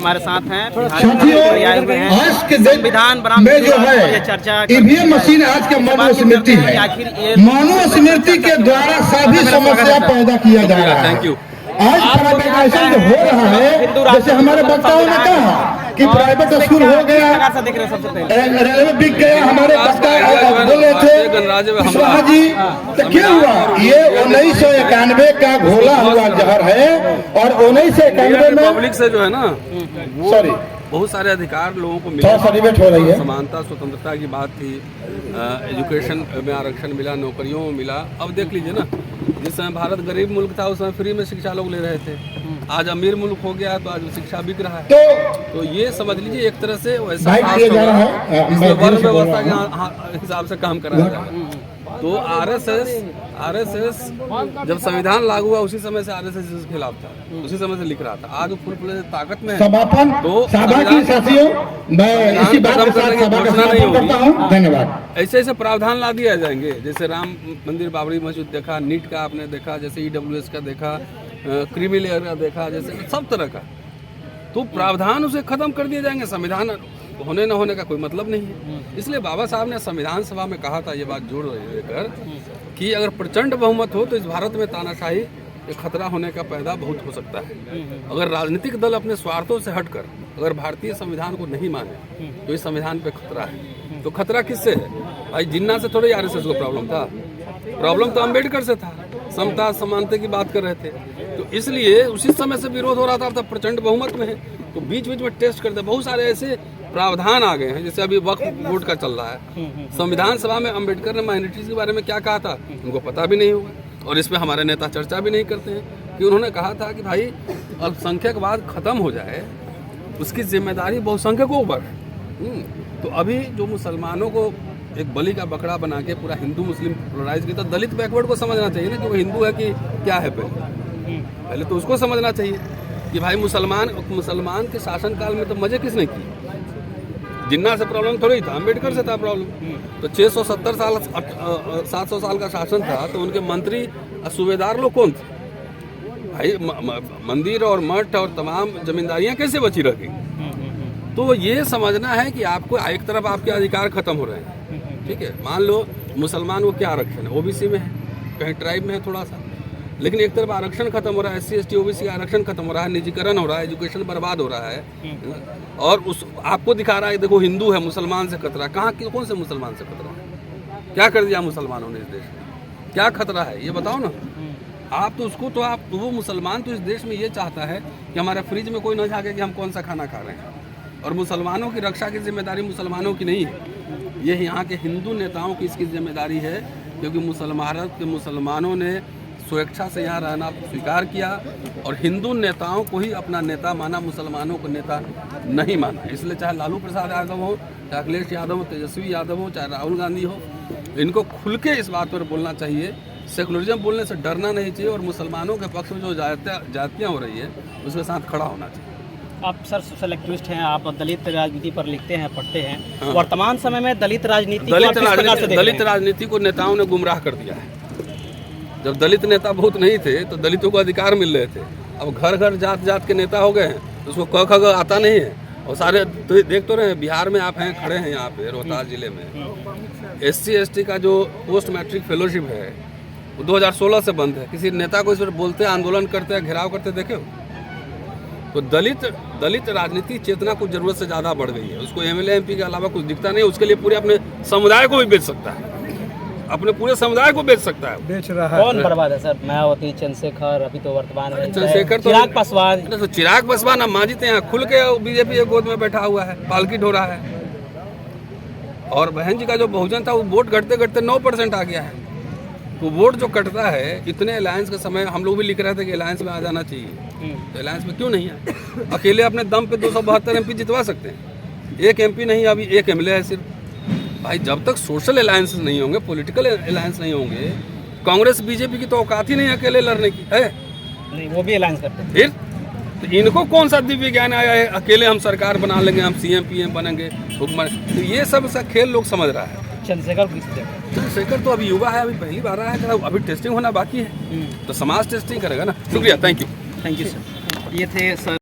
हमारे साथ हैं आज के संविधान बनाम में जो है चर्चा ईवीएम मशीन आज के मानव स्मृति है। मानव स्मृति के द्वारा सभी समस्या पैदा किया जा रहा है। Thank you. आज प्राइवेटाइजेशन जो हो रहा है, जैसे हमारे वक्ताओं ने कहा कि प्राइवेट स्कूल हो गया, रेलवे बिक गया, हमारे वक्ता बोले थे कुशवाहा जी, तो क्या हुआ? ये 1991 का घोला हुआ जहर है और 1991 में पब्लिक से जो है ना, सॉरी बहुत सारे अधिकार लोगों को थोड़ा सा डिबेट हो रही है। समानता स्वतंत्रता की बात थी, एजुकेशन में आरक्षण मिला, नौकरियों में मिला। अब देख लीजिए ना, जिस समय भारत गरीब मुल्क था उस समय फ्री में शिक्षा लोग ले रहे थे। आज अमीर मुल्क हो गया तो आज शिक्षा बिक रहा है। तो ये समझ लीजिए एक तरह से वैसा वर्ण व्यवस्था के हिसाब से काम कराया जा रहा है। तो आरएसएस जब संविधान लागू हुआ उसी समय से आरएसएस इसके खिलाफ था, उसी समय से लिख रहा था। आज फुल ताकत में समापन तो सभा की साथियों, मैं इसी बात के साथ सभा का समापन करता हूं। धन्यवाद। ऐसे ऐसे प्रावधान ला दिया जाएंगे, जैसे राम मंदिर, बाबरी मस्जिद देखा, नीट का आपने देखा, जैसे ईडब्ल्यूएस का देखा, क्रीमी लेयर का देखा, जैसे सब तरह का। तो प्रावधान उसे खत्म कर दिए जाएंगे। संविधान होने न होने का कोई मतलब नहीं है। इसलिए बाबा साहब ने संविधान सभा में कहा था, ये बात जोड़ लेकर, कि अगर प्रचंड बहुमत हो तो इस भारत में तानाशाही एक खतरा होने का पैदा बहुत हो सकता है। अगर राजनीतिक दल अपने स्वार्थों से हटकर अगर भारतीय संविधान को नहीं माने तो इस संविधान पे खतरा है। तो खतरा किससे है भाई? जिन्ना से थोड़े आरएसएस को प्रॉब्लम था, प्रॉब्लम तो अम्बेडकर से था। समता समानता की बात कर रहे थे, तो इसलिए उसी समय से विरोध हो रहा था। तब प्रचंड बहुमत में है तो बीच बीच में टेस्ट करते। बहुत सारे ऐसे प्रावधान आ गए हैं, जैसे अभी वक्फ बोर्ड का चल रहा है। संविधान सभा में अम्बेडकर ने माइनॉरिटीज के बारे में क्या कहा था उनको पता भी नहीं होगा, और इस पे हमारे नेता चर्चा भी नहीं करते हैं कि उन्होंने कहा था कि भाई अल्पसंख्यकवाद खत्म हो जाए, उसकी जिम्मेदारी बहुसंख्यकों पर है। तो अभी जो मुसलमानों को एक बलि का बकरा बना के पूरा हिंदू मुस्लिम पोलराइज की, तो दलित बैकवर्ड को समझना चाहिए ना कि वो हिंदू है कि क्या है। पहले तो उसको समझना चाहिए कि भाई मुसलमान के शासनकाल में तो मजे किसने किए? जिन्ना से प्रॉब्लम थोड़ी था, अम्बेडकर से था प्रॉब्लम। तो 670 साल 700 साल का शासन था, तो उनके मंत्री सूबेदार लोग कौन थे भाई? मंदिर और मठ और तमाम जमींदारियां कैसे बची रह गई? तो ये समझना है कि आपको एक तरफ आपके अधिकार खत्म हो रहे हैं, ठीक है। मान लो मुसलमान को क्या आरक्षण है, ओबीसी में है, कहीं ट्राइब में है थोड़ा सा, लेकिन एक तरफ आरक्षण खत्म हो रहा है, SC ST OBC का आरक्षण खत्म हो रहा है, निजीकरण हो रहा है, एजुकेशन बर्बाद हो रहा है। और उस आपको दिखा रहा है देखो हिंदू है, मुसलमान से खतरा। कहाँ कौन से मुसलमान से खतरा है? क्या कर दिया मुसलमानों ने इस देश में? क्या खतरा है ये बताओ ना। आप तो उसको तो आप वो मुसलमान तो इस देश में ये चाहता है कि हमारे फ्रिज में कोई न झाके कि हम कौन सा खाना खा रहे हैं। और मुसलमानों की रक्षा की जिम्मेदारी मुसलमानों की नहीं है, ये यहाँ के हिंदू नेताओं की इसकी जिम्मेदारी है, क्योंकि भारत के मुसलमानों ने स्वेच्छा से यहाँ रहना स्वीकार किया और हिंदू नेताओं को ही अपना नेता माना, मुसलमानों को नेता नहीं माना। इसलिए चाहे लालू प्रसाद यादव हो, चाहे अखिलेश यादव हो, तेजस्वी यादव हो, चाहे राहुल गांधी हो, इनको खुल के इस बात पर बोलना चाहिए। सेकुलरिज्म बोलने से डरना नहीं चाहिए और मुसलमानों के पक्ष में जो जातियाँ हो रही है उसके साथ खड़ा होना चाहिए। आप सर सोशल एक्टिविस्ट हैं, आप दलित राजनीति पर लिखते हैं, पढ़ते हैं। हाँ। वर्तमान समय में दलित राजनीति को नेताओं ने गुमराह कर दिया है। जब दलित नेता बहुत नहीं थे तो दलितों को अधिकार मिल रहे थे, अब घर घर जात जात के नेता हो गए हैं, तो उसको क ख ग आता नहीं है। और सारे तो देख तो रहे, बिहार में आप हैं, खड़े हैं यहाँ पे रोहतास जिले में, SC ST का जो पोस्ट मैट्रिक फेलोशिप है वो 2016 से बंद है। किसी नेता को इस पर बोलते, आंदोलन करते हैं, घेराव करते देखे हो? तो दलित राजनीति चेतना कुछ जरूरत से ज़्यादा बढ़ गई है। उसको MLA MP के अलावा कुछ दिखता नहीं। उसके लिए पूरे अपने समुदाय को भी बेच सकता है, अपने पूरे समुदाय को बेच सकता है, बेच रहा है। कौन बर्बाद है सर? मायावती, चंद्रशेखर, अभी तो वर्तमान में चंद्रशेखर, तो चिराग पासवान। तो चिराग पासवान अम्मा जी यहाँ खुल के बीजेपी के गोद में बैठा हुआ है, पालकी ढो रहा है। और बहन जी का जो बहुजन था वो वोट घटते घटते 9% आ गया है। तो वोट जो कटता है, इतने अलायंस के समय हम लोग भी लिख रहे थे कि अलायंस में आ जाना चाहिए, तो अलायंस में क्यों नहीं है? अकेले अपने दम पे 272 MP जितवा सकते हैं, एक MP नहीं, अभी एक MLA है सिर्फ। भाई जब तक सोशल अलायंस नहीं होंगे, पॉलिटिकल अलायंस नहीं होंगे, कांग्रेस बीजेपी की तो औकात ही नहीं अकेले लड़ने की है। नहीं, वो भी अलायंस करते हैं। फिर तो इनको कौन सा दिव्य ज्ञान आया है अकेले हम सरकार बना लेंगे, हम CM PM बनेंगे, हुक्मरान? तो ये सब सा खेल लोग समझ रहा है। चंद्रशेखर तो अभी युवा है, अभी पहली बार आया है, अभी टेस्टिंग होना बाकी है, तो समाज टेस्टिंग करेगा ना। शुक्रिया, थैंक यू सर। ये थे सर।